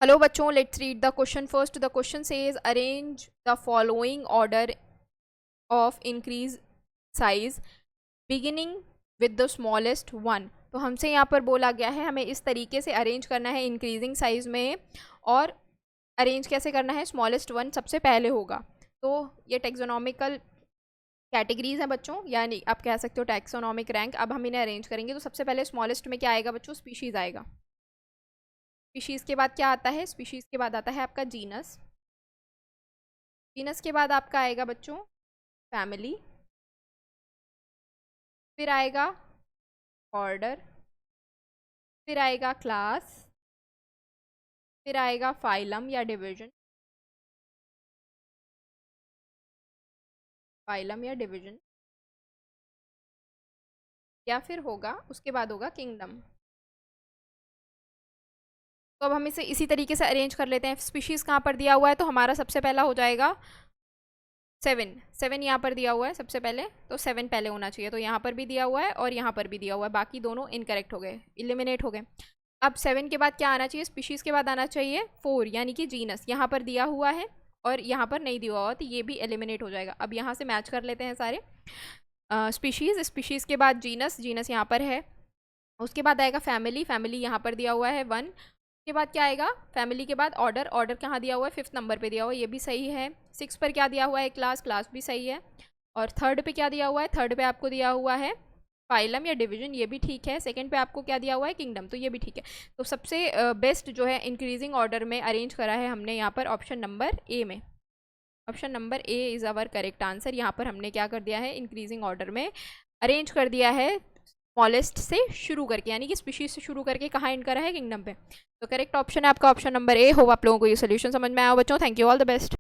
Hello बच्चों, let's read the question first. The question says arrange the following order of increase size beginning with the smallest one. तो हमसे यहाँ पर बोला गया है हमें इस तरीके से अरेंज करना है इंक्रीजिंग साइज में, और अरेंज कैसे करना है, स्मॉलेस्ट वन सबसे पहले होगा. तो ये टेक्सोनॉमिकल कैटेगरीज हैं बच्चों, यानी आप कह सकते हो टैक्सोनॉमिक रैंक. अब हम इन्हें अरेंज करेंगे तो सबसे पहले स्मॉलेस्ट में क्या आएगा बच्चों, स्पीशीज़ आएगा. स्पीशीज़ के बाद क्या आता है, स्पीशीज़ के बाद आता है आपका जीनस. जीनस के बाद आपका आएगा बच्चों फैमिली, फिर आएगा ऑर्डर, फिर आएगा क्लास, फिर आएगा फाइलम या डिवीजन, फाइलम या डिवीजन, या फिर होगा उसके बाद होगा किंगडम. तो अब हम इसे इसी तरीके से अरेंज कर लेते हैं. स्पीशीज़ कहाँ पर दिया हुआ है, तो हमारा सबसे पहला हो जाएगा 7. 7 यहाँ पर दिया हुआ है सबसे पहले, तो 7 पहले होना चाहिए. तो यहाँ पर भी दिया हुआ है और यहाँ पर भी दिया हुआ है, बाकी दोनों इनकरेक्ट हो गए, इलिमिनेट हो गए. अब 7 के बाद क्या आना चाहिए, स्पीशीज़ के बाद आना चाहिए 4, यानी कि जीनस. यहाँ पर दिया हुआ है और यहाँ पर नहीं दिया हुआ, तो ये भी एलिमिनेट हो जाएगा. अब यहाँ से मैच कर लेते हैं सारे. स्पीशीज़, स्पीशीज़ के बाद जीनस, जीनस यहाँ पर है. उसके बाद आएगा फैमिली, फैमिली यहाँ पर दिया हुआ है 1. के बाद क्या आएगा, फैमिली के बाद ऑर्डर, ऑर्डर कहाँ दिया हुआ है, 5th नंबर पे दिया हुआ है, ये भी सही है. 6 पर क्या दिया हुआ है, क्लास, क्लास भी सही है. और 3rd पे क्या दिया हुआ है, 3rd पे आपको दिया हुआ है फाइलम या डिवीजन, ये भी ठीक है. 2nd पे आपको क्या दिया हुआ है, किंगडम, तो ये भी ठीक है. तो सबसे बेस्ट जो है इंक्रीजिंग ऑर्डर में अरेंज करा है हमने यहाँ पर ऑप्शन नंबर ए में. Option number A is our correct answer. यहाँ पर हमने क्या कर दिया है, इंक्रीजिंग ऑर्डर में अरेंज कर दिया है स्मॉलेस्ट से शुरू करके, यानी कि स्पीशीज से शुरू करके कहाँ एंड करा है, किंगडम पे. तो करेक्ट ऑप्शन है आपका ऑप्शन नंबर ए. हो आप लोगों को ये सोल्यूशन समझ में आया हो बच्चों. Thank you, all the best.